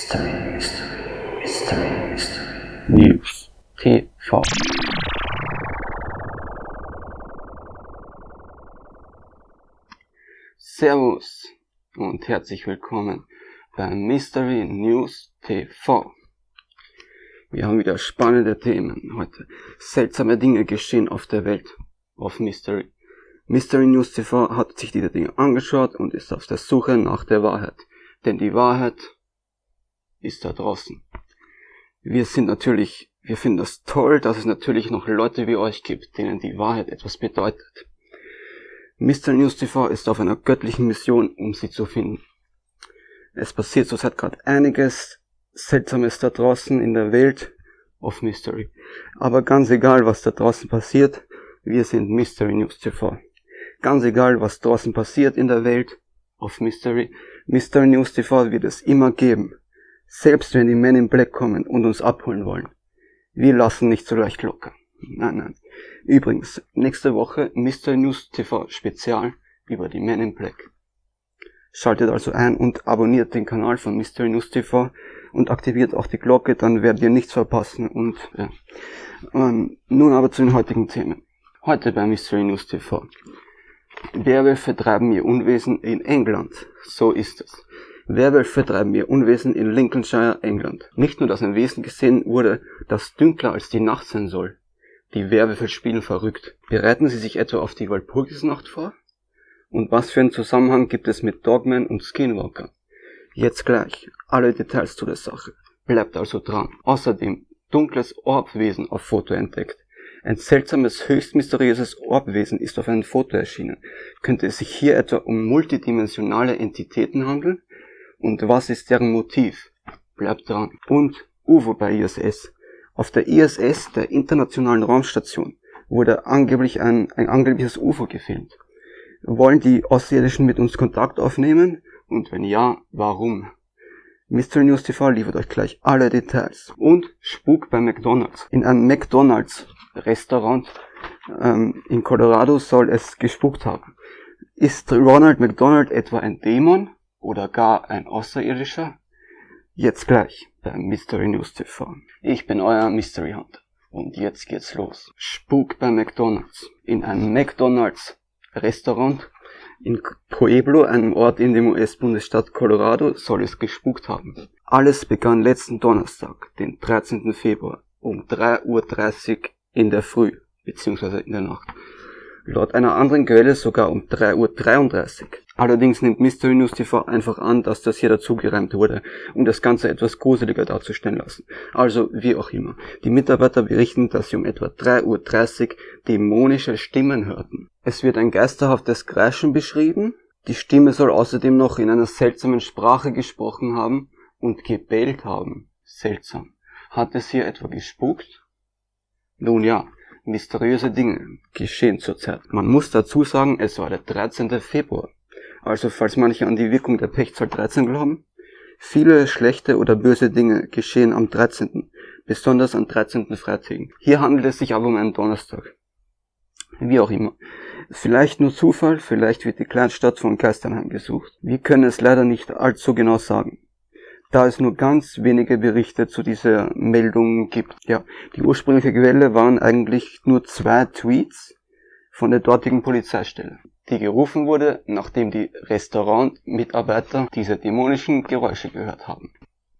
Mystery News TV. Servus und herzlich willkommen bei Mystery News TV. Wir haben wieder spannende Themen heute. Seltsame Dinge geschehen auf der Welt auf Mystery. Mystery News TV hat sich diese Dinge angeschaut und ist auf der Suche nach der Wahrheit. Denn die Wahrheit ist da draußen. Wir finden das toll, dass es natürlich noch Leute wie euch gibt, denen die Wahrheit etwas bedeutet. Mystery News TV ist auf einer göttlichen Mission, um sie zu finden. Es passiert zurzeit gerade einiges Seltsames da draußen in der Welt of Mystery. Aber ganz egal, was da draußen passiert, wir sind Mystery News TV. Ganz egal, was draußen passiert in der Welt of Mystery, Mystery News TV wird es immer geben. Selbst wenn die Men in Black kommen und uns abholen wollen. Wir lassen nicht so leicht locker. Nein. Übrigens, nächste Woche Mystery News TV Spezial über die Men in Black. Schaltet also ein und abonniert den Kanal von Mystery News TV und aktiviert auch die Glocke, dann werdet ihr nichts verpassen. Und ja. Nun aber zu den heutigen Themen. Heute bei Mystery News TV. Werwölfe treiben ihr Unwesen in England. So ist es. Werwölfe treiben ihr Unwesen in Lincolnshire, England. Nicht nur, dass ein Wesen gesehen wurde, das dunkler als die Nacht sein soll. Die Werwölfe spielen verrückt. Bereiten sie sich etwa auf die Walpurgisnacht vor? Und was für einen Zusammenhang gibt es mit Dogman und Skinwalker? Jetzt gleich. Alle Details zu der Sache. Bleibt also dran. Außerdem dunkles Orbwesen auf Foto entdeckt. Ein seltsames, höchst mysteriöses Orbwesen ist auf einem Foto erschienen. Könnte es sich hier etwa um multidimensionale Entitäten handeln? Und was ist deren Motiv? Bleibt dran. Und UFO bei ISS. Auf der ISS, der Internationalen Raumstation, wurde angeblich ein angebliches UFO gefilmt. Wollen die Außerirdischen mit uns Kontakt aufnehmen? Und wenn ja, warum? Mystery News TV liefert euch gleich alle Details. Und Spuk bei McDonald's. In einem McDonald's-Restaurant in Colorado soll es gespukt haben. Ist Ronald McDonald etwa ein Dämon oder gar ein Außerirdischer? Jetzt gleich bei Mystery News TV. Ich bin euer Mystery Hunter. Und jetzt geht's los. Spuk bei McDonald's. In einem McDonald's-Restaurant in Pueblo, einem Ort in dem US-Bundesstaat Colorado, soll es gespukt haben. Alles begann letzten Donnerstag, den 13. Februar, um 3:30 Uhr in der Früh, beziehungsweise in der Nacht. Laut einer anderen Quelle sogar um 3:33 Uhr. Allerdings nimmt Mystery News TV einfach an, dass das hier dazugereimt wurde, um das Ganze etwas gruseliger darzustellen lassen. Also, wie auch immer. Die Mitarbeiter berichten, dass sie um etwa 3:30 Uhr dämonische Stimmen hörten. Es wird ein geisterhaftes Kreischen beschrieben. Die Stimme soll außerdem noch in einer seltsamen Sprache gesprochen haben und gebellt haben. Seltsam. Hat es hier etwa gespukt? Nun ja. Mysteriöse Dinge geschehen zurzeit. Man muss dazu sagen, es war der 13. Februar. Also falls manche an die Wirkung der Pechzahl 13 glauben, viele schlechte oder böse Dinge geschehen am 13., besonders an 13. Freitagen. Hier handelt es sich aber um einen Donnerstag. Wie auch immer. Vielleicht nur Zufall, vielleicht wird die Kleinstadt von Geistern heimgesucht. Wir können es leider nicht allzu genau sagen, da es nur ganz wenige Berichte zu dieser Meldung gibt. Ja, die ursprüngliche Quelle waren eigentlich nur 2 Tweets von der dortigen Polizeistelle, die gerufen wurde, nachdem die Restaurantmitarbeiter diese dämonischen Geräusche gehört haben.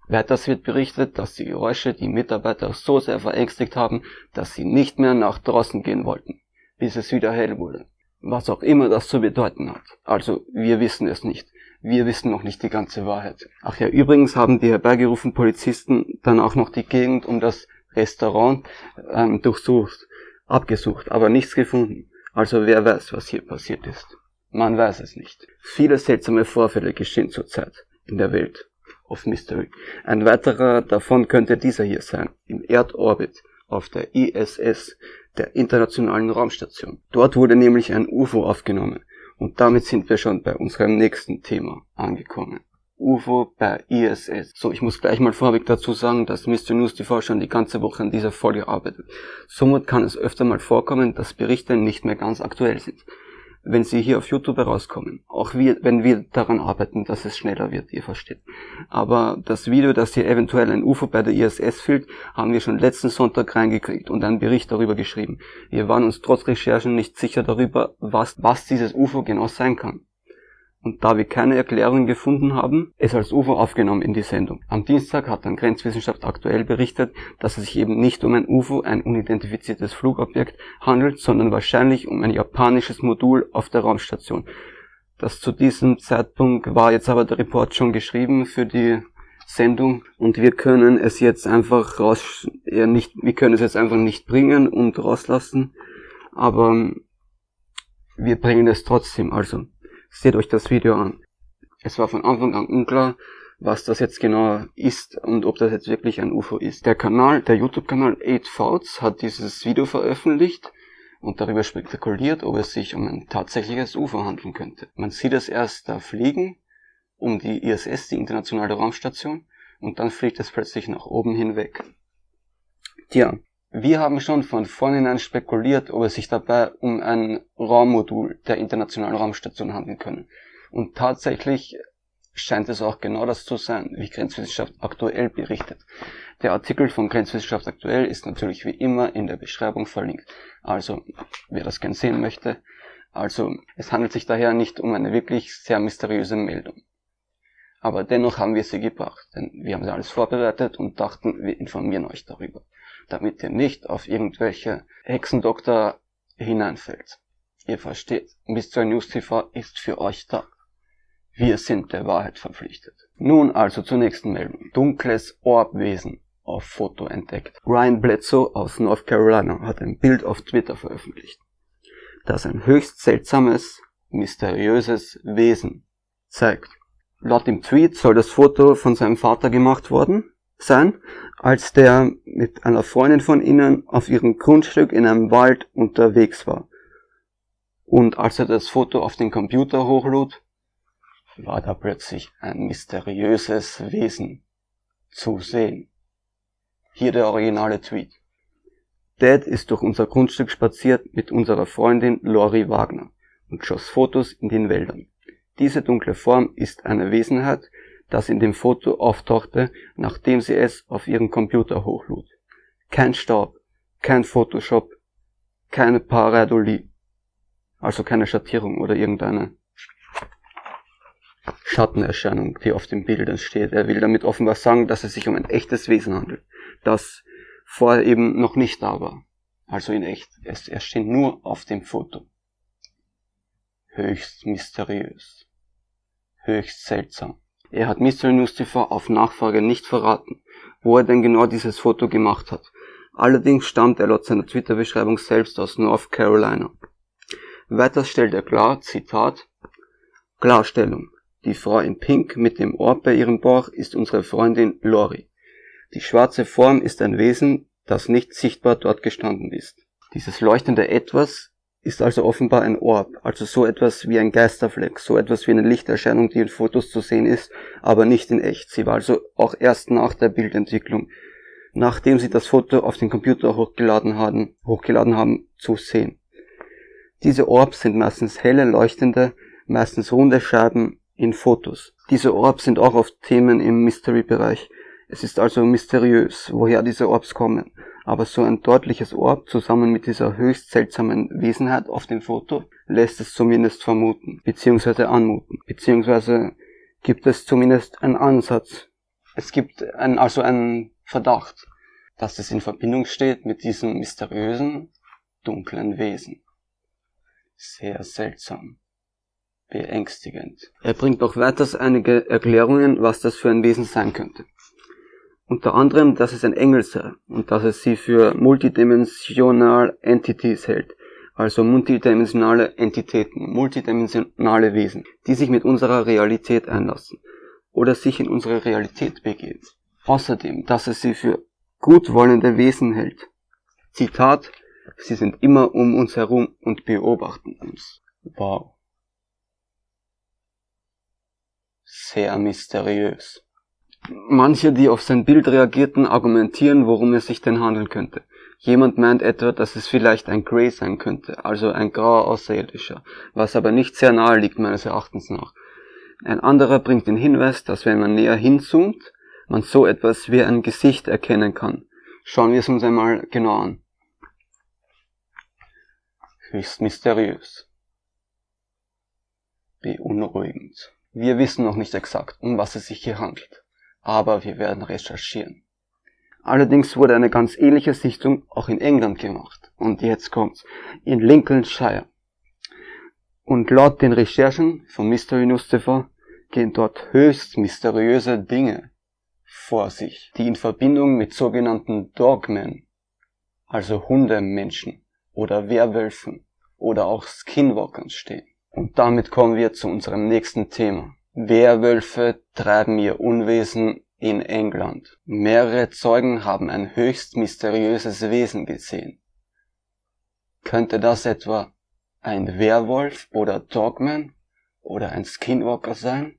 Weiters wird berichtet, dass die Geräusche die Mitarbeiter so sehr verängstigt haben, dass sie nicht mehr nach draußen gehen wollten, bis es wieder hell wurde. Was auch immer das zu bedeuten hat. Also, wir wissen es nicht. Wir wissen noch nicht die ganze Wahrheit. Ach ja, übrigens haben die herbeigerufenen Polizisten dann auch noch die Gegend um das Restaurant abgesucht, aber nichts gefunden. Also wer weiß, was hier passiert ist. Man weiß es nicht. Viele seltsame Vorfälle geschehen zurzeit in der Welt of Mystery. Ein weiterer davon könnte dieser hier sein, im Erdorbit auf der ISS, der Internationalen Raumstation. Dort wurde nämlich ein UFO aufgenommen. Und damit sind wir schon bei unserem nächsten Thema angekommen. UFO bei ISS. So, ich muss gleich mal vorweg dazu sagen, dass Mystery News TV schon die ganze Woche an dieser Folge arbeitet. Somit kann es öfter mal vorkommen, dass Berichte nicht mehr ganz aktuell sind. wenn sie hier auf YouTube herauskommen. Auch wenn wir daran arbeiten, dass es schneller wird, ihr versteht. Aber das Video, dass hier eventuell ein UFO bei der ISS fliegt, haben wir schon letzten Sonntag reingekriegt und einen Bericht darüber geschrieben. Wir waren uns trotz Recherchen nicht sicher darüber, was dieses UFO genau sein kann. Und da wir keine Erklärung gefunden haben, es als UFO aufgenommen in die Sendung. Am Dienstag hat dann Grenzwissenschaft aktuell berichtet, dass es sich eben nicht um ein UFO, ein unidentifiziertes Flugobjekt, handelt, sondern wahrscheinlich um ein japanisches Modul auf der Raumstation. Das zu diesem Zeitpunkt war jetzt aber der Report schon geschrieben für die Sendung und wir können es jetzt einfach nicht bringen und rauslassen, aber wir bringen es trotzdem, also seht euch das Video an. Es war von Anfang an unklar, was das jetzt genau ist und ob das jetzt wirklich ein UFO ist. Der YouTube-Kanal 8Fouts hat dieses Video veröffentlicht und darüber spekuliert, ob es sich um ein tatsächliches UFO handeln könnte. Man sieht es erst da fliegen, um die ISS, die internationale Raumstation, und dann fliegt es plötzlich nach oben hinweg. Tja, wir haben schon von vornherein spekuliert, ob es sich dabei um ein Raummodul der internationalen Raumstation handeln können. Und tatsächlich scheint es auch genau das zu sein, wie Grenzwissenschaft aktuell berichtet. Der Artikel von Grenzwissenschaft aktuell ist natürlich wie immer in der Beschreibung verlinkt. Also, wer das gern sehen möchte. Also, es handelt sich daher nicht um eine wirklich sehr mysteriöse Meldung. Aber dennoch haben wir sie gebracht, denn wir haben sie alles vorbereitet und dachten, wir informieren euch darüber, damit ihr nicht auf irgendwelche Hexendoktor hineinfällt. Ihr versteht, Mystery News TV ist für euch da. Wir sind der Wahrheit verpflichtet. Nun also zur nächsten Meldung. Dunkles Orbwesen auf Foto entdeckt. Ryan Bledsoe aus North Carolina hat ein Bild auf Twitter veröffentlicht, das ein höchst seltsames, mysteriöses Wesen zeigt. Laut dem Tweet soll das Foto von seinem Vater gemacht worden sein, als der mit einer Freundin von ihnen auf ihrem Grundstück in einem Wald unterwegs war. Und als er das Foto auf den Computer hochlud, war da plötzlich ein mysteriöses Wesen zu sehen. Hier der originale Tweet. Dad ist durch unser Grundstück spaziert mit unserer Freundin Lori Wagner und schoss Fotos in den Wäldern. Diese dunkle Form ist eine Wesenheit, das in dem Foto auftauchte, nachdem sie es auf ihren Computer hochlud. Kein Staub, kein Photoshop, keine Pareidolie, also keine Schattierung oder irgendeine Schattenerscheinung, die auf dem Bild entsteht. Er will damit offenbar sagen, dass es sich um ein echtes Wesen handelt, das vorher eben noch nicht da war. Also in echt. Es erscheint nur auf dem Foto. Höchst mysteriös. Höchst seltsam. Er hat Mystery News TV auf Nachfrage nicht verraten, wo er denn genau dieses Foto gemacht hat. Allerdings stammt er laut seiner Twitter-Beschreibung selbst aus North Carolina. Weiter stellt er klar, Zitat, Klarstellung. Die Frau in Pink mit dem Orb bei ihrem Bauch ist unsere Freundin Lori. Die schwarze Form ist ein Wesen, das nicht sichtbar dort gestanden ist. Dieses leuchtende Etwas ist also offenbar ein Orb, also so etwas wie ein Geisterfleck, so etwas wie eine Lichterscheinung, die in Fotos zu sehen ist, aber nicht in echt. Sie war also auch erst nach der Bildentwicklung, nachdem sie das Foto auf den Computer hochgeladen haben, zu sehen. Diese Orbs sind meistens helle, leuchtende, meistens runde Scheiben in Fotos. Diese Orbs sind auch oft Themen im Mystery-Bereich. Es ist also mysteriös, woher diese Orbs kommen. Aber so ein deutliches Orb zusammen mit dieser höchst seltsamen Wesenheit auf dem Foto lässt es zumindest vermuten, beziehungsweise anmuten, beziehungsweise gibt es zumindest einen Ansatz. Es gibt einen Verdacht, dass es in Verbindung steht mit diesem mysteriösen, dunklen Wesen. Sehr seltsam. Beängstigend. Er bringt noch weiters einige Erklärungen, was das für ein Wesen sein könnte. Unter anderem, dass es ein Engel sei und dass es sie für multidimensional Entities hält, also multidimensionale Entitäten, multidimensionale Wesen, die sich mit unserer Realität einlassen oder sich in unsere Realität begeben. Außerdem, dass es sie für gutwollende Wesen hält. Zitat, sie sind immer um uns herum und beobachten uns. Wow. Sehr mysteriös. Manche, die auf sein Bild reagierten, argumentieren, worum es sich denn handeln könnte. Jemand meint etwa, dass es vielleicht ein Grey sein könnte, also ein grauer Außerirdischer, was aber nicht sehr nahe liegt meines Erachtens nach. Ein anderer bringt den Hinweis, dass wenn man näher hinzoomt, man so etwas wie ein Gesicht erkennen kann. Schauen wir es uns einmal genau an. Höchst mysteriös. Beunruhigend. Wir wissen noch nicht exakt, um was es sich hier handelt, aber wir werden recherchieren. Allerdings wurde eine ganz ähnliche Sichtung auch in England gemacht. Und jetzt kommt's. In Lincolnshire. Und laut den Recherchen von Mystery News TV gehen dort höchst mysteriöse Dinge vor sich, die in Verbindung mit sogenannten Dogmen, also Hundemenschen oder Werwölfen oder auch Skinwalkern stehen. Und damit kommen wir zu unserem nächsten Thema. Werwölfe treiben ihr Unwesen in England. Mehrere Zeugen haben ein höchst mysteriöses Wesen gesehen. Könnte das etwa ein Werwolf oder Dogman oder ein Skinwalker sein?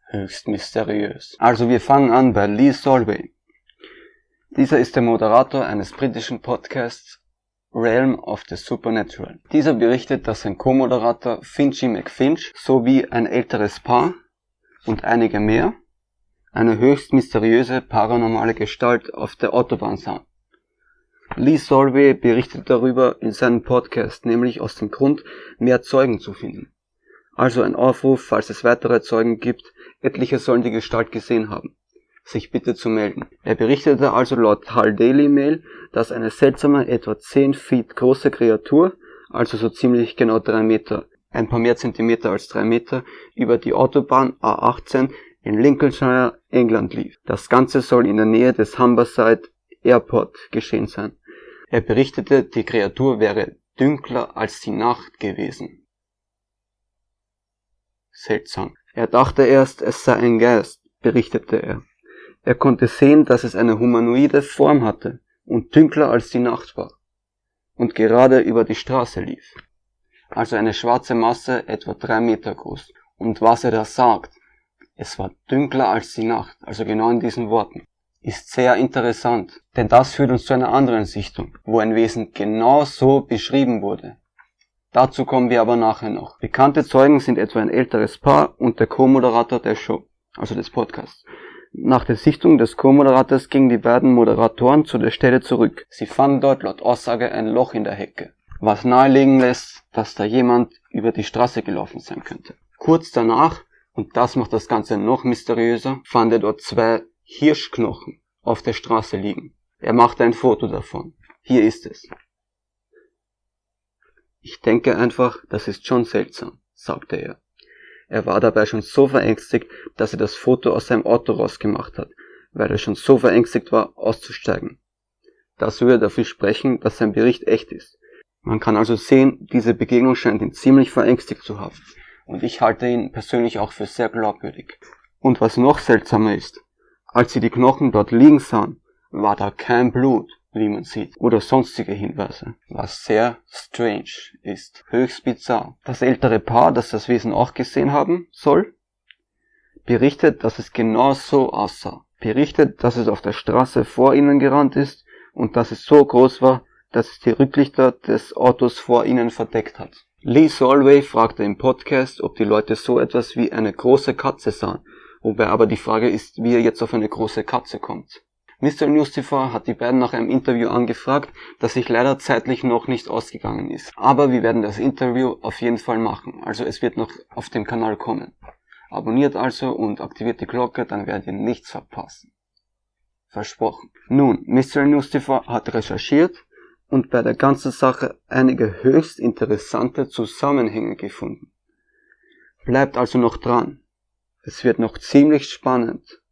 Höchst mysteriös. Also wir fangen an bei Lee Solway. Dieser ist der Moderator eines britischen Podcasts Realm of the Supernatural. Dieser berichtet, dass sein Co-Moderator Finchy McFinch sowie ein älteres Paar und einige mehr eine höchst mysteriöse paranormale Gestalt auf der Autobahn sahen. Lee Solway berichtet darüber in seinem Podcast, nämlich aus dem Grund, mehr Zeugen zu finden. Also ein Aufruf, falls es weitere Zeugen gibt, etliche sollen die Gestalt gesehen haben, sich bitte zu melden. Er berichtete also laut Hull Daily Mail, dass eine seltsame, etwa 10 Feet große Kreatur, also so ziemlich genau 3 Meter, ein paar mehr Zentimeter als 3 Meter, über die Autobahn A18 in Lincolnshire, England lief. Das Ganze soll in der Nähe des Humberside Airport geschehen sein. Er berichtete, die Kreatur wäre dunkler als die Nacht gewesen. Seltsam. Er dachte erst, es sei ein Geist, berichtete er. Er konnte sehen, dass es eine humanoide Form hatte und dunkler als die Nacht war und gerade über die Straße lief. Also eine schwarze Masse, etwa 3 Meter groß. Und was er da sagt, es war dunkler als die Nacht, also genau in diesen Worten, ist sehr interessant, denn das führt uns zu einer anderen Sichtung, wo ein Wesen genau so beschrieben wurde. Dazu kommen wir aber nachher noch. Bekannte Zeugen sind etwa ein älteres Paar und der Co-Moderator der Show, also des Podcasts. Nach der Sichtung des Co-Moderators gingen die beiden Moderatoren zu der Stelle zurück. Sie fanden dort laut Aussage ein Loch in der Hecke, was nahelegen lässt, dass da jemand über die Straße gelaufen sein könnte. Kurz danach, und das macht das Ganze noch mysteriöser, fand er dort 2 Hirschknochen auf der Straße liegen. Er machte ein Foto davon. Hier ist es. Ich denke einfach, das ist schon seltsam, sagte er. Er war dabei schon so verängstigt, dass er das Foto aus seinem Auto rausgemacht hat, weil er schon so verängstigt war, auszusteigen. Das würde dafür sprechen, dass sein Bericht echt ist. Man kann also sehen, diese Begegnung scheint ihn ziemlich verängstigt zu haben. Und ich halte ihn persönlich auch für sehr glaubwürdig. Und was noch seltsamer ist, als sie die Knochen dort liegen sahen, war da kein Blut, wie man sieht, oder sonstige Hinweise, was sehr strange ist, höchst bizarr. Das ältere Paar, das das Wesen auch gesehen haben soll, berichtet, dass es genau so aussah. Berichtet, dass es auf der Straße vor ihnen gerannt ist und dass es so groß war, dass es die Rücklichter des Autos vor ihnen verdeckt hat. Lee Solway fragte im Podcast, ob die Leute so etwas wie eine große Katze sahen, wobei aber die Frage ist, wie er jetzt auf eine große Katze kommt. Mystery News TV hat die beiden nach einem Interview angefragt, das sich leider zeitlich noch nicht ausgegangen ist. Aber wir werden das Interview auf jeden Fall machen, also es wird noch auf dem Kanal kommen. Abonniert also und aktiviert die Glocke, dann werdet ihr nichts verpassen. Versprochen. Nun, Mystery News TV hat recherchiert und bei der ganzen Sache einige höchst interessante Zusammenhänge gefunden. Bleibt also noch dran. Es wird noch ziemlich spannend.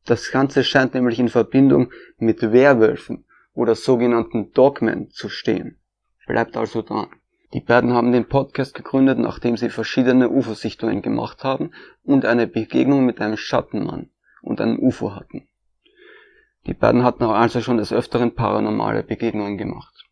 Das Ganze scheint nämlich in Verbindung mit Werwölfen oder sogenannten Dogmen zu stehen. Bleibt also dran. Die beiden haben den Podcast gegründet, nachdem sie verschiedene UFO-Sichtungen gemacht haben und eine Begegnung mit einem Schattenmann und einem UFO hatten. Die beiden hatten auch also schon des Öfteren paranormale Begegnungen gemacht.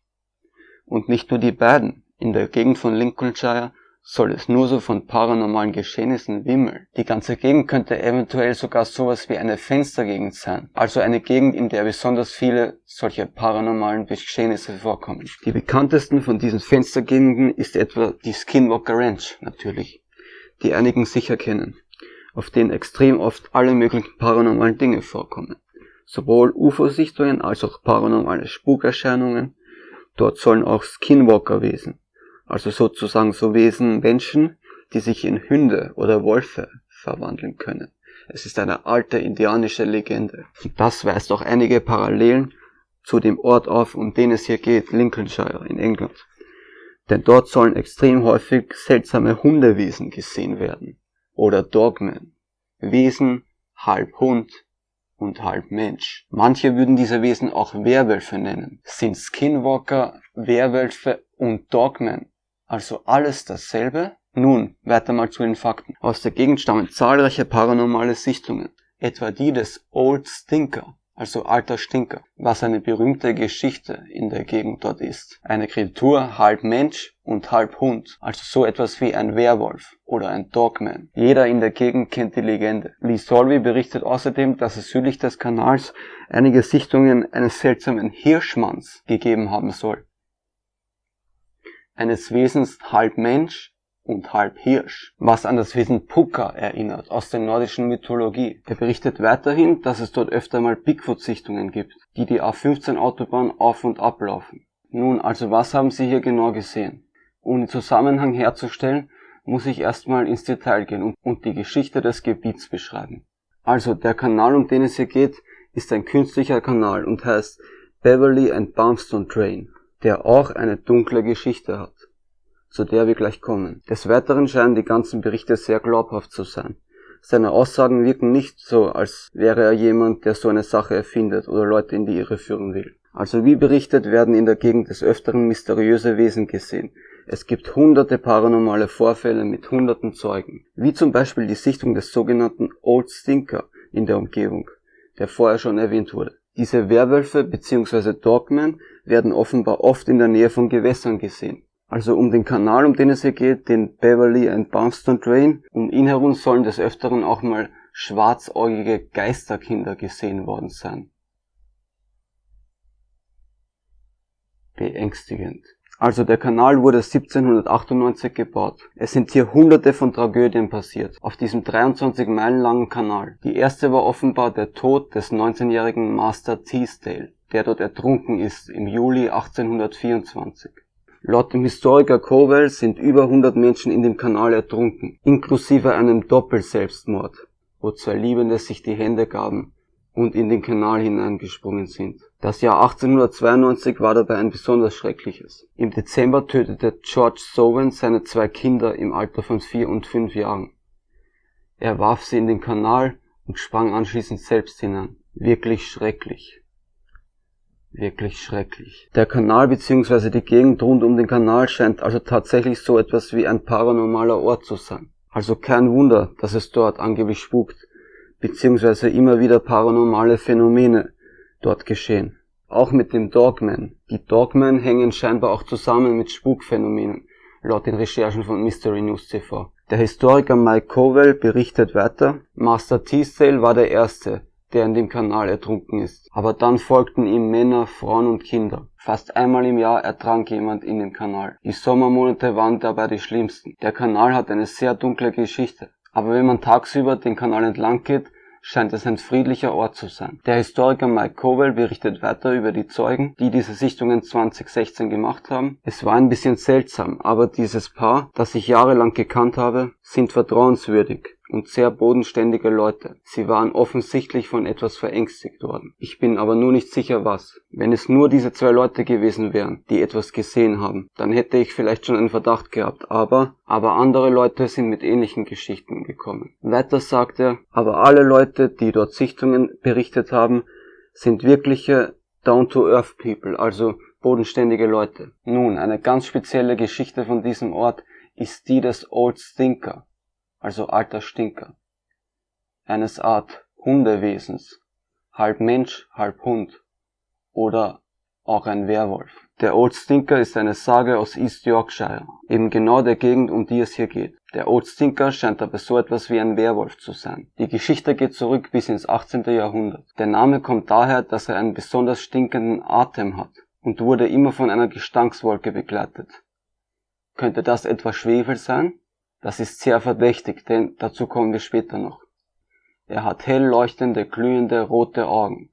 Und nicht nur die beiden. In der Gegend von Lincolnshire soll es nur so von paranormalen Geschehnissen wimmeln. Die ganze Gegend könnte eventuell sogar sowas wie eine Fenstergegend sein, also eine Gegend, in der besonders viele solche paranormalen Geschehnisse vorkommen. Die bekanntesten von diesen Fenstergegenden ist etwa die Skinwalker Ranch natürlich, die einigen sicher kennen, auf denen extrem oft alle möglichen paranormalen Dinge vorkommen. Sowohl UFO-Sichtungen als auch paranormale Spukerscheinungen. Dort sollen auch Skinwalker-Wesen, also sozusagen so Wesen, Menschen, die sich in Hunde oder Wölfe verwandeln können. Es ist eine alte indianische Legende. Und das weist auch einige Parallelen zu dem Ort auf, um den es hier geht, Lincolnshire in England. Denn dort sollen extrem häufig seltsame Hundewesen gesehen werden. Oder Dogmen. Wesen, halb Hund und halb Mensch. Manche würden diese Wesen auch Werwölfe nennen. Sind Skinwalker, Werwölfe und Dogmen also alles dasselbe? Nun, weiter mal zu den Fakten. Aus der Gegend stammen zahlreiche paranormale Sichtungen, etwa die des Old Stinker, also alter Stinker, was eine berühmte Geschichte in der Gegend dort ist. Eine Kreatur halb Mensch und halb Hund, also so etwas wie ein Werwolf oder ein Dogman. Jeder in der Gegend kennt die Legende. Lee Solvey berichtet außerdem, dass es südlich des Kanals einige Sichtungen eines seltsamen Hirschmanns gegeben haben soll. Eines Wesens halb Mensch und halb Hirsch, was an das Wesen Puka erinnert, aus der nordischen Mythologie. Er berichtet weiterhin, dass es dort öfter mal Bigfoot-Sichtungen gibt, die die A15-Autobahn auf und ablaufen. Nun, also was haben Sie hier genau gesehen? Um den Zusammenhang herzustellen, muss ich erstmal ins Detail gehen und die Geschichte des Gebiets beschreiben. Also, der Kanal, um den es hier geht, ist ein künstlicher Kanal und heißt Beverly and Barmstone Drain, der auch eine dunkle Geschichte hat, zu der wir gleich kommen. Des Weiteren scheinen die ganzen Berichte sehr glaubhaft zu sein. Seine Aussagen wirken nicht so, als wäre er jemand, der so eine Sache erfindet oder Leute in die Irre führen will. Also wie berichtet, werden in der Gegend des Öfteren mysteriöse Wesen gesehen. Es gibt hunderte paranormale Vorfälle mit hunderten Zeugen, wie zum Beispiel die Sichtung des sogenannten Old Stinker in der Umgebung, der vorher schon erwähnt wurde. Diese Werwölfe bzw. Dogmen werden offenbar oft in der Nähe von Gewässern gesehen. Also um den Kanal, um den es hier geht, den Beverly and Barmstone Drain, um ihn herum sollen des Öfteren auch mal schwarzäugige Geisterkinder gesehen worden sein. Beängstigend. Also der Kanal wurde 1798 gebaut. Es sind hier hunderte von Tragödien passiert, auf diesem 23 Meilen langen Kanal. Die erste war offenbar der Tod des 19-jährigen Master Teasdale, der dort ertrunken ist im Juli 1824. Laut dem Historiker Cowell sind über 100 Menschen in dem Kanal ertrunken, inklusive einem Doppelselbstmord, wo zwei Liebende sich die Hände gaben und in den Kanal hineingesprungen sind. Das Jahr 1892 war dabei ein besonders schreckliches. Im Dezember tötete George Sowen seine zwei Kinder im Alter von 4 und 5 Jahren. Er warf sie in den Kanal und sprang anschließend selbst hinein. Wirklich schrecklich. Wirklich schrecklich. Der Kanal bzw. die Gegend rund um den Kanal scheint also tatsächlich so etwas wie ein paranormaler Ort zu sein. Also kein Wunder, dass es dort angeblich spukt, beziehungsweise immer wieder paranormale Phänomene dort geschehen. Auch mit dem Dogman. Die Dogmen hängen scheinbar auch zusammen mit Spukphänomenen, laut den Recherchen von Mystery News TV. Der Historiker Mike Cowell berichtet weiter, Master Teasdale war der Erste, der in dem Kanal ertrunken ist. Aber dann folgten ihm Männer, Frauen und Kinder. Fast einmal im Jahr ertrank jemand in dem Kanal. Die Sommermonate waren dabei die schlimmsten. Der Kanal hat eine sehr dunkle Geschichte. Aber wenn man tagsüber den Kanal entlang geht, scheint es ein friedlicher Ort zu sein. Der Historiker Mike Cowell berichtet weiter über die Zeugen, die diese Sichtungen 2016 gemacht haben. Es war ein bisschen seltsam, aber dieses Paar, das ich jahrelang gekannt habe, sind vertrauenswürdig und sehr bodenständige Leute. Sie waren offensichtlich von etwas verängstigt worden. Ich bin aber nur nicht sicher was. Wenn es nur diese zwei Leute gewesen wären, die etwas gesehen haben, dann hätte ich vielleicht schon einen Verdacht gehabt, aber andere Leute sind mit ähnlichen Geschichten gekommen. Weiter sagt er, aber alle Leute, die dort Sichtungen berichtet haben, sind wirkliche down-to-earth people, also bodenständige Leute. Nun, eine ganz spezielle Geschichte von diesem Ort ist die des Old Stinker, also alter Stinker, eines Art Hundewesens, halb Mensch, halb Hund, oder auch ein Werwolf. Der Old Stinker ist eine Sage aus East Yorkshire, eben genau der Gegend, um die es hier geht. Der Old Stinker scheint aber so etwas wie ein Werwolf zu sein. Die Geschichte geht zurück bis ins 18. Jahrhundert. Der Name kommt daher, dass er einen besonders stinkenden Atem hat und wurde immer von einer Gestankswolke begleitet. Könnte das etwa Schwefel sein? Das ist sehr verdächtig, denn dazu kommen wir später noch. Er hat hell leuchtende, glühende, rote Augen.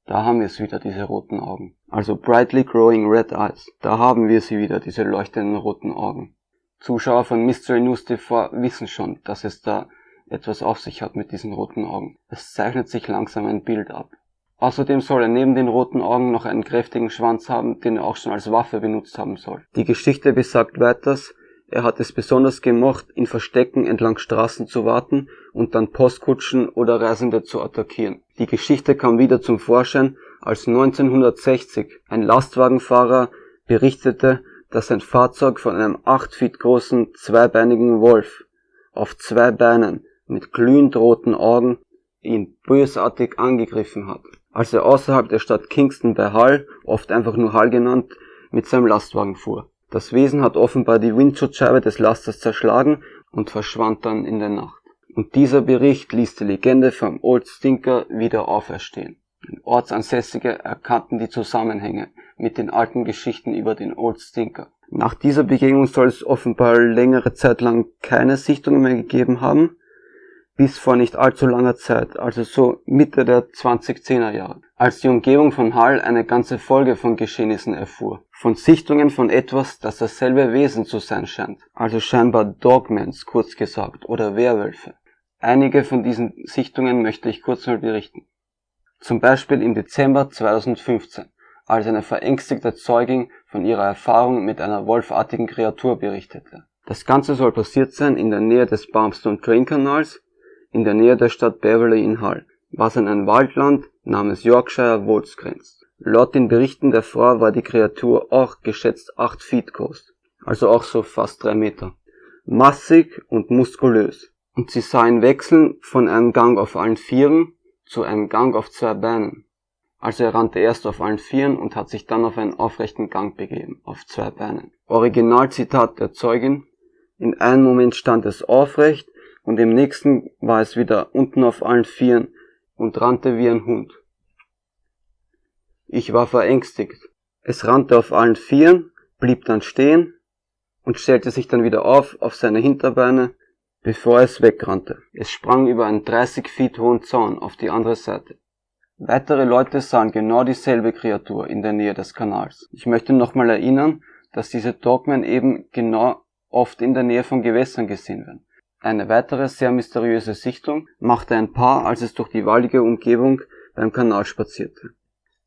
Da haben wir es wieder, diese roten Augen. Also brightly glowing red eyes. Da haben wir sie wieder, diese leuchtenden roten Augen. Zuschauer von Mystery News TV wissen schon, dass es da etwas auf sich hat mit diesen roten Augen. Es zeichnet sich langsam ein Bild ab. Außerdem soll er neben den roten Augen noch einen kräftigen Schwanz haben, den er auch schon als Waffe benutzt haben soll. Die Geschichte besagt weiters, er hat es besonders gemocht, in Verstecken entlang Straßen zu warten und dann Postkutschen oder Reisende zu attackieren. Die Geschichte kam wieder zum Vorschein, als 1960 ein Lastwagenfahrer berichtete, dass ein Fahrzeug von einem 8 Feet großen, zweibeinigen Wolf auf 2 Beinen mit glühend roten Augen ihn bösartig angegriffen hat, als er außerhalb der Stadt Kingston bei Hull, oft einfach nur Hull genannt, mit seinem Lastwagen fuhr. Das Wesen hat offenbar die Windschutzscheibe des Lasters zerschlagen und verschwand dann in der Nacht. Und dieser Bericht ließ die Legende vom Old Stinker wieder auferstehen. Ortsansässige erkannten die Zusammenhänge mit den alten Geschichten über den Old Stinker. Nach dieser Begegnung soll es offenbar längere Zeit lang keine Sichtungen mehr gegeben haben, bis vor nicht allzu langer Zeit, also so Mitte der 2010er Jahre, als die Umgebung von Hull eine ganze Folge von Geschehnissen erfuhr. Von Sichtungen von etwas, das dasselbe Wesen zu sein scheint, also scheinbar Dogmans, kurz gesagt, oder Werwölfe. Einige von diesen Sichtungen möchte ich kurz mal berichten. Zum Beispiel im Dezember 2015, als eine verängstigte Zeugin von ihrer Erfahrung mit einer wolfartigen Kreatur berichtete. Das Ganze soll passiert sein in der Nähe des Barmstone Train Kanals, in der Nähe der Stadt Beverley in Hull, was an ein Waldland namens Yorkshire Wolds grenzt. Laut den Berichten der Frau war die Kreatur auch geschätzt 8 Feet groß, also auch so fast 3 Meter, massig und muskulös. Und sie sah ihn wechseln von einem Gang auf allen Vieren zu einem Gang auf 2 Beinen. Also er rannte erst auf allen Vieren und hat sich dann auf einen aufrechten Gang begeben, auf 2 Beinen. Originalzitat der Zeugin: In einem Moment stand es aufrecht, und im nächsten war es wieder unten auf allen Vieren und rannte wie ein Hund. Ich war verängstigt. Es rannte auf allen Vieren, blieb dann stehen und stellte sich dann wieder auf seine Hinterbeine, bevor es wegrannte. Es sprang über einen 30 Feet hohen Zaun auf die andere Seite. Weitere Leute sahen genau dieselbe Kreatur in der Nähe des Kanals. Ich möchte nochmal erinnern, dass diese Dogmen eben genau oft in der Nähe von Gewässern gesehen werden. Eine weitere sehr mysteriöse Sichtung machte ein Paar, als es durch die waldige Umgebung beim Kanal spazierte.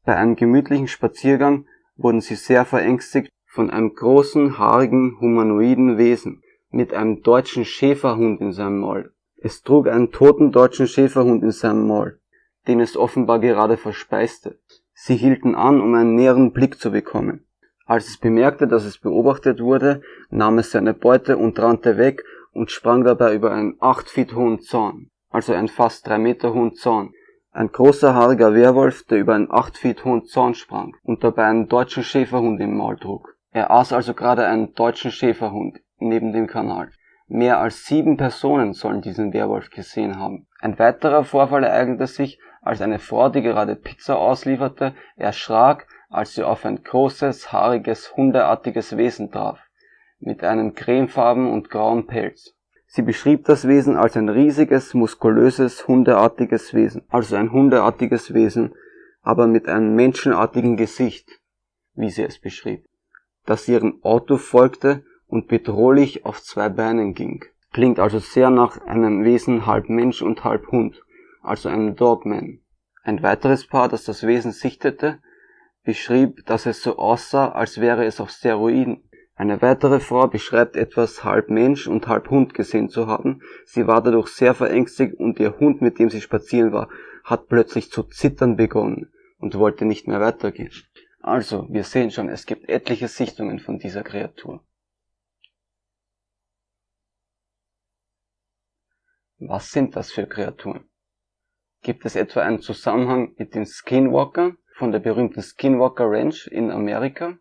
Bei einem gemütlichen Spaziergang wurden sie sehr verängstigt von einem großen, haarigen, humanoiden Wesen mit einem deutschen Schäferhund in seinem Maul. Es trug einen toten deutschen Schäferhund in seinem Maul, den es offenbar gerade verspeiste. Sie hielten an, um einen näheren Blick zu bekommen. Als es bemerkte, dass es beobachtet wurde, nahm es seine Beute und rannte weg und sprang dabei über einen 8 Feet hohen Zaun, also einen fast 3 Meter hohen Zaun. Ein großer haariger Werwolf, der über einen 8 Feet hohen Zaun sprang und dabei einen deutschen Schäferhund im Maul trug. Er aß also gerade einen deutschen Schäferhund neben dem Kanal. Mehr als 7 Personen sollen diesen Werwolf gesehen haben. Ein weiterer Vorfall ereignete sich, als eine Frau, die gerade Pizza auslieferte, erschrak, als sie auf ein großes, haariges, hundeartiges Wesen traf, mit einem cremefarben und grauen Pelz. Sie beschrieb das Wesen als ein riesiges, muskulöses, hundeartiges Wesen, also ein hundeartiges Wesen, aber mit einem menschenartigen Gesicht, wie sie es beschrieb, das ihrem Auto folgte und bedrohlich auf 2 Beinen ging. Klingt also sehr nach einem Wesen halb Mensch und halb Hund, also einem Dogman. Ein weiteres Paar, das das Wesen sichtete, beschrieb, dass es so aussah, als wäre es auf Steroiden. Eine weitere Frau beschreibt etwas halb Mensch und halb Hund gesehen zu haben. Sie war dadurch sehr verängstigt und ihr Hund, mit dem sie spazieren war, hat plötzlich zu zittern begonnen und wollte nicht mehr weitergehen. Also, wir sehen schon, es gibt etliche Sichtungen von dieser Kreatur. Was sind das für Kreaturen? Gibt es etwa einen Zusammenhang mit den Skinwalkern, von der berühmten Skinwalker Ranch in Amerika?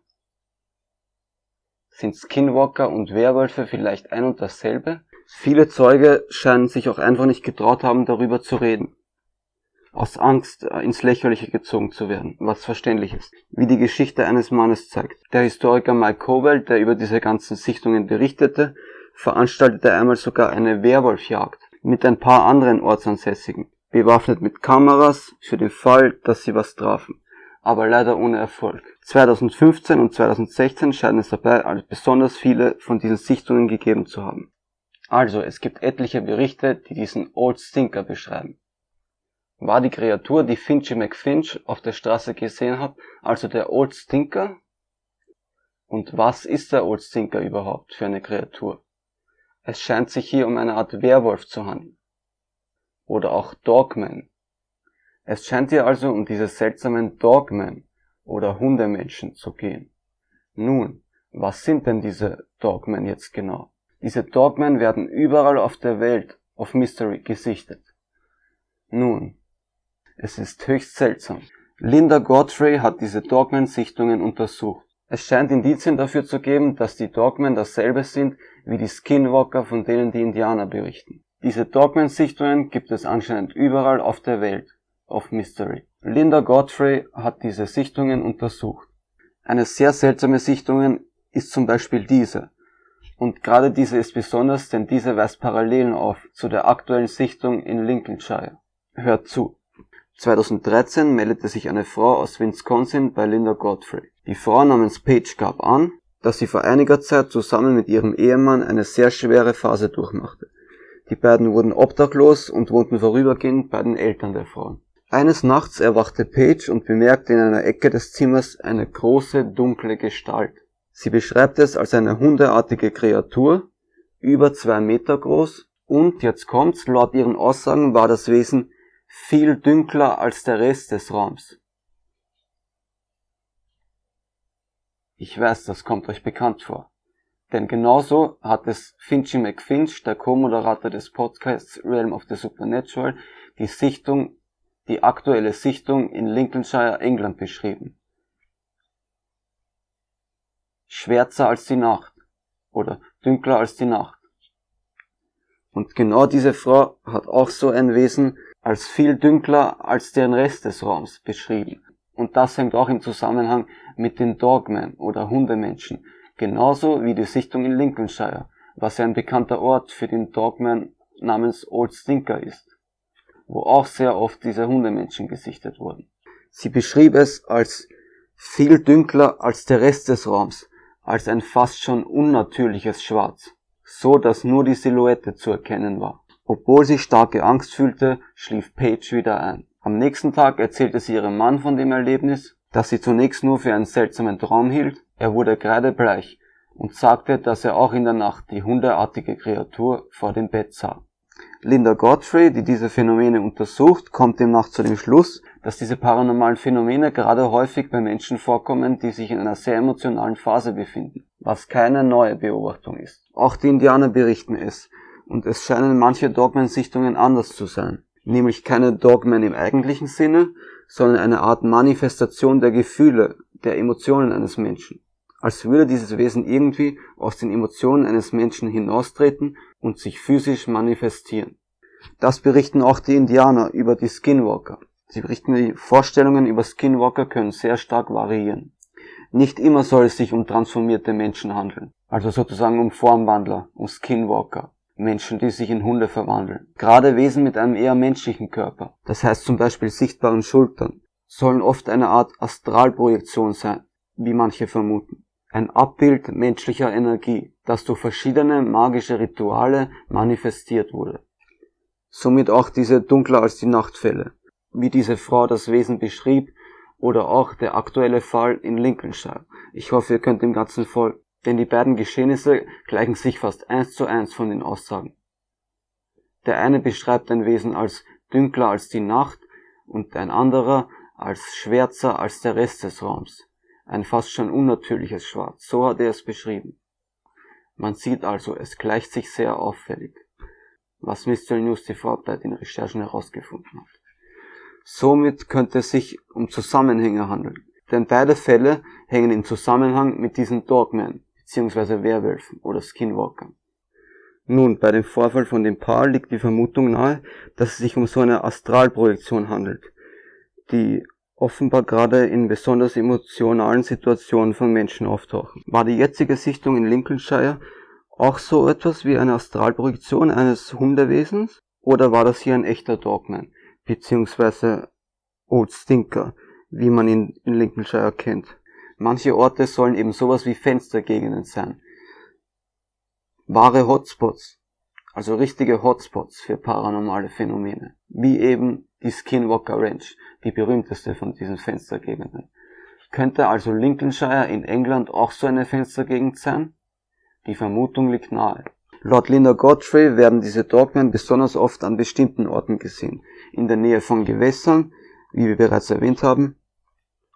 Sind Skinwalker und Werwölfe vielleicht ein und dasselbe? Viele Zeuge scheinen sich auch einfach nicht getraut haben, darüber zu reden. Aus Angst, ins Lächerliche gezogen zu werden, was verständlich ist. Wie die Geschichte eines Mannes zeigt. Der Historiker Mike Cowell, der über diese ganzen Sichtungen berichtete, veranstaltete einmal sogar eine Werwolfjagd mit ein paar anderen Ortsansässigen, bewaffnet mit Kameras für den Fall, dass sie was trafen, aber leider ohne Erfolg. 2015 und 2016 scheinen es dabei besonders viele von diesen Sichtungen gegeben zu haben. Also, es gibt etliche Berichte, die diesen Old Stinker beschreiben. War die Kreatur, die Finchy McFinch auf der Straße gesehen hat, also der Old Stinker? Und was ist der Old Stinker überhaupt für eine Kreatur? Es scheint sich hier um eine Art Werwolf zu handeln. Oder auch Dogmen. Es scheint hier also um diese seltsamen Dogmen oder Hundemenschen zu gehen. Nun, was sind denn diese Dogmen jetzt genau? Diese Dogmen werden überall auf der Welt of Mystery gesichtet. Nun, es ist höchst seltsam. Linda Godfrey hat diese Dogmen-Sichtungen untersucht. Es scheint Indizien dafür zu geben, dass die Dogmen dasselbe sind wie die Skinwalker, von denen die Indianer berichten. Diese Dogmen-Sichtungen gibt es anscheinend überall auf der Welt of Mystery. Linda Godfrey hat diese Sichtungen untersucht. Eine sehr seltsame Sichtung ist zum Beispiel diese. Und gerade diese ist besonders, denn diese weist Parallelen auf zu der aktuellen Sichtung in Lincolnshire. Hört zu. 2013 meldete sich eine Frau aus Wisconsin bei Linda Godfrey. Die Frau namens Paige gab an, dass sie vor einiger Zeit zusammen mit ihrem Ehemann eine sehr schwere Phase durchmachte. Die beiden wurden obdachlos und wohnten vorübergehend bei den Eltern der Frau. Eines Nachts erwachte Paige und bemerkte in einer Ecke des Zimmers eine große, dunkle Gestalt. Sie beschreibt es als eine hundeartige Kreatur, über 2 Meter groß, und, jetzt kommt's, laut ihren Aussagen war das Wesen viel dunkler als der Rest des Raums. Ich weiß, das kommt euch bekannt vor. Denn genauso hat es Finchy McFinch, der Co-Moderator des Podcasts Realm of the Supernatural, die aktuelle Sichtung in Lincolnshire, England beschrieben. Schwärzer als die Nacht oder dunkler als die Nacht. Und genau diese Frau hat auch so ein Wesen als viel dunkler als den Rest des Raums beschrieben. Und das hängt auch im Zusammenhang mit den Dogmen oder Hundemenschen, genauso wie die Sichtung in Lincolnshire, was ja ein bekannter Ort für den Dogman namens Old Stinker ist, wo auch sehr oft diese Hundemenschen gesichtet wurden. Sie beschrieb es als viel dunkler als der Rest des Raums, als ein fast schon unnatürliches Schwarz, so dass nur die Silhouette zu erkennen war. Obwohl sie starke Angst fühlte, schlief Paige wieder ein. Am nächsten Tag erzählte sie ihrem Mann von dem Erlebnis, das sie zunächst nur für einen seltsamen Traum hielt. Er wurde kreidebleich und sagte, dass er auch in der Nacht die hundeartige Kreatur vor dem Bett sah. Linda Godfrey, die diese Phänomene untersucht, kommt demnach zu dem Schluss, dass diese paranormalen Phänomene gerade häufig bei Menschen vorkommen, die sich in einer sehr emotionalen Phase befinden, was keine neue Beobachtung ist. Auch die Indianer berichten es, und es scheinen manche Dogmensichtungen anders zu sein, nämlich keine Dogmen im eigentlichen Sinne, sondern eine Art Manifestation der Gefühle, der Emotionen eines Menschen, als würde dieses Wesen irgendwie aus den Emotionen eines Menschen hinaustreten und sich physisch manifestieren. Das berichten auch die Indianer über die Skinwalker. Sie berichten, die Vorstellungen über Skinwalker können sehr stark variieren. Nicht immer soll es sich um transformierte Menschen handeln, also sozusagen um Formwandler, um Skinwalker. Menschen, die sich in Hunde verwandeln. Gerade Wesen mit einem eher menschlichen Körper, das heißt zum Beispiel sichtbaren Schultern, sollen oft eine Art Astralprojektion sein, wie manche vermuten. Ein Abbild menschlicher Energie, das durch verschiedene magische Rituale manifestiert wurde. Somit auch diese dunkler als die Nachtfälle, wie diese Frau das Wesen beschrieb, oder auch der aktuelle Fall in Lincolnshire. Ich hoffe, ihr könnt dem Ganzen folgen. Denn die beiden Geschehnisse gleichen sich fast 1:1 von den Aussagen. Der eine beschreibt ein Wesen als dunkler als die Nacht und ein anderer als schwärzer als der Rest des Raums. Ein fast schon unnatürliches Schwarz, so hat er es beschrieben. Man sieht also, es gleicht sich sehr auffällig, was Mystery News TV bei den Recherchen herausgefunden hat. Somit könnte es sich um Zusammenhänge handeln. Denn beide Fälle hängen im Zusammenhang mit diesen Dogmen bzw. Werwölfen oder Skinwalkern. Nun, bei dem Vorfall von dem Paar liegt die Vermutung nahe, dass es sich um so eine Astralprojektion handelt, die offenbar gerade in besonders emotionalen Situationen von Menschen auftauchen. War die jetzige Sichtung in Lincolnshire auch so etwas wie eine Astralprojektion eines Hundewesens? Oder war das hier ein echter Dogman, beziehungsweise Old Stinker, wie man ihn in Lincolnshire kennt? Manche Orte sollen eben sowas wie Fenstergegenden sein. Wahre Hotspots, also richtige Hotspots für paranormale Phänomene, wie eben die Skinwalker Ranch, die berühmteste von diesen Fenstergegenden. Könnte also Lincolnshire in England auch so eine Fenstergegend sein? Die Vermutung liegt nahe. Laut Linda Godfrey werden diese Dogmen besonders oft an bestimmten Orten gesehen, in der Nähe von Gewässern, wie wir bereits erwähnt haben,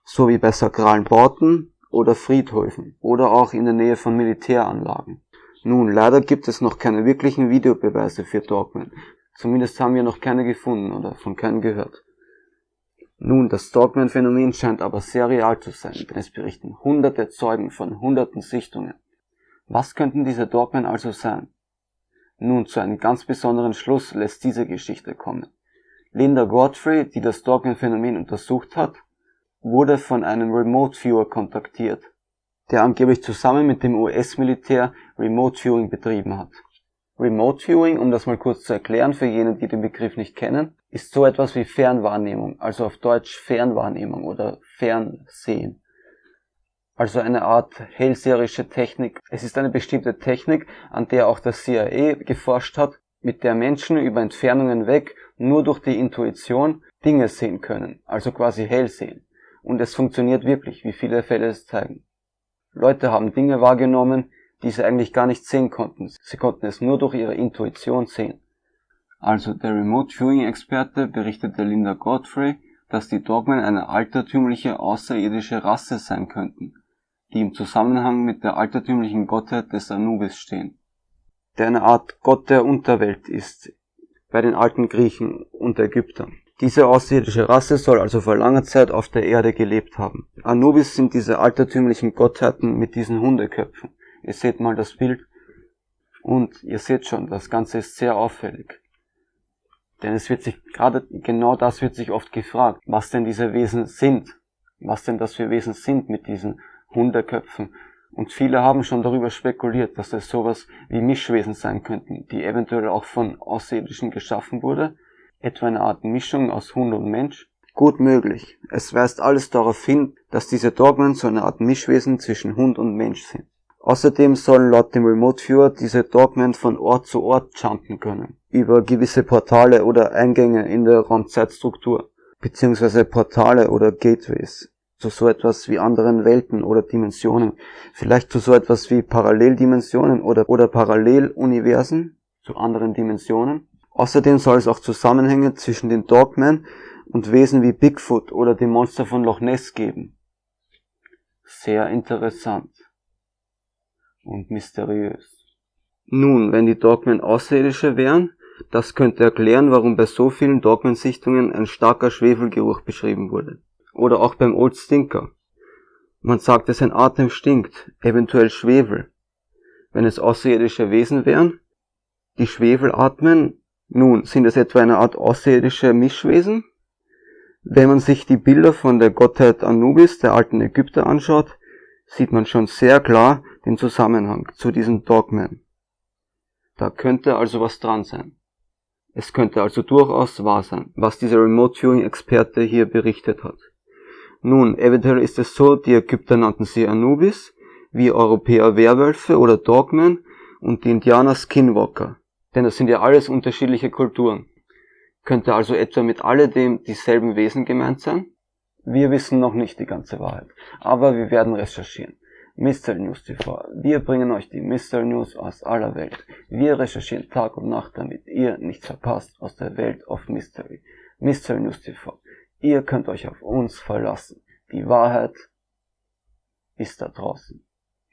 sowie bei sakralen Bauten oder Friedhöfen oder auch in der Nähe von Militäranlagen. Nun, leider gibt es noch keine wirklichen Videobeweise für Dogmen. Zumindest haben wir noch keine gefunden oder von keinem gehört. Nun, das Dogman-Phänomen scheint aber sehr real zu sein, denn es berichten hunderte Zeugen von hunderten Sichtungen. Was könnten diese Dogmen also sein? Nun, zu einem ganz besonderen Schluss lässt diese Geschichte kommen. Linda Godfrey, die das Dogman-Phänomen untersucht hat, wurde von einem Remote Viewer kontaktiert, der angeblich zusammen mit dem US-Militär Remote Viewing betrieben hat. Remote Viewing, um das mal kurz zu erklären für jene, die den Begriff nicht kennen, ist so etwas wie Fernwahrnehmung, also auf Deutsch Fernwahrnehmung oder Fernsehen. Also eine Art hellseherische Technik. Es ist eine bestimmte Technik, an der auch das CIA geforscht hat, mit der Menschen über Entfernungen weg nur durch die Intuition Dinge sehen können, also quasi hell sehen. Und es funktioniert wirklich, wie viele Fälle es zeigen. Leute haben Dinge wahrgenommen, die sie eigentlich gar nicht sehen konnten. Sie konnten es nur durch ihre Intuition sehen. Also der Remote Viewing Experte berichtete Linda Godfrey, dass die Dogmen eine altertümliche außerirdische Rasse sein könnten, die im Zusammenhang mit der altertümlichen Gottheit des Anubis stehen, der eine Art Gott der Unterwelt ist, bei den alten Griechen und Ägyptern. Diese außerirdische Rasse soll also vor langer Zeit auf der Erde gelebt haben. Anubis sind diese altertümlichen Gottheiten mit diesen Hundeköpfen. Ihr seht mal das Bild und ihr seht schon, das Ganze ist sehr auffällig. Denn es wird sich, gerade genau das wird sich oft gefragt, was denn diese Wesen sind, was denn das für Wesen sind mit diesen Hundeköpfen. Und viele haben schon darüber spekuliert, dass es sowas wie Mischwesen sein könnten, die eventuell auch von Außerirdischen geschaffen wurde, etwa eine Art Mischung aus Hund und Mensch. Gut möglich. Es weist alles darauf hin, dass diese Dogmen so eine Art Mischwesen zwischen Hund und Mensch sind. Außerdem sollen laut dem Remote Viewer diese Dogmen von Ort zu Ort jumpen können, über gewisse Portale oder Eingänge in der Raumzeitstruktur, beziehungsweise Portale oder Gateways, zu so etwas wie anderen Welten oder Dimensionen, vielleicht zu so etwas wie Paralleldimensionen oder Paralleluniversen, zu anderen Dimensionen. Außerdem soll es auch Zusammenhänge zwischen den Dogmen und Wesen wie Bigfoot oder dem Monster von Loch Ness geben. Sehr interessant und mysteriös. Nun, wenn die Dogmen Außerirdische wären, das könnte erklären, warum bei so vielen Dogmensichtungen ein starker Schwefelgeruch beschrieben wurde. Oder auch beim Old Stinker. Man sagt, sein Atem stinkt, eventuell Schwefel. Wenn es außerirdische Wesen wären, die Schwefel atmen, nun, sind es etwa eine Art außerirdische Mischwesen? Wenn man sich die Bilder von der Gottheit Anubis, der alten Ägypter, anschaut, sieht man schon sehr klar den Zusammenhang zu diesen Dogmen. Da könnte also was dran sein. Es könnte also durchaus wahr sein, was dieser Remote Viewing Experte hier berichtet hat. Nun, eventuell ist es so, die Ägypter nannten sie Anubis, wie Europäer Werwölfe oder Dogmen und die Indianer Skinwalker. Denn das sind ja alles unterschiedliche Kulturen. Könnte also etwa mit alledem dieselben Wesen gemeint sein? Wir wissen noch nicht die ganze Wahrheit, aber wir werden recherchieren. Mystery News TV. Wir bringen euch die Mystery News aus aller Welt. Wir recherchieren Tag und Nacht, damit ihr nichts verpasst aus der Welt of Mystery. Mystery News TV. Ihr könnt euch auf uns verlassen. Die Wahrheit ist da draußen.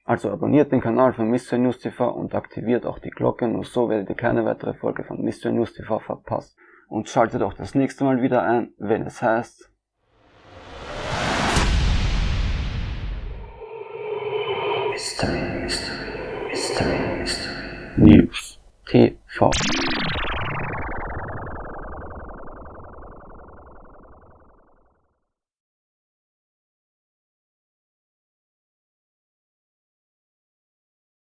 Also abonniert den Kanal von Mystery News TV und aktiviert auch die Glocke, nur so werdet ihr keine weitere Folge von Mystery News TV verpassen. und schaltet auch das nächste Mal wieder ein, wenn es heißt Mystery News TV.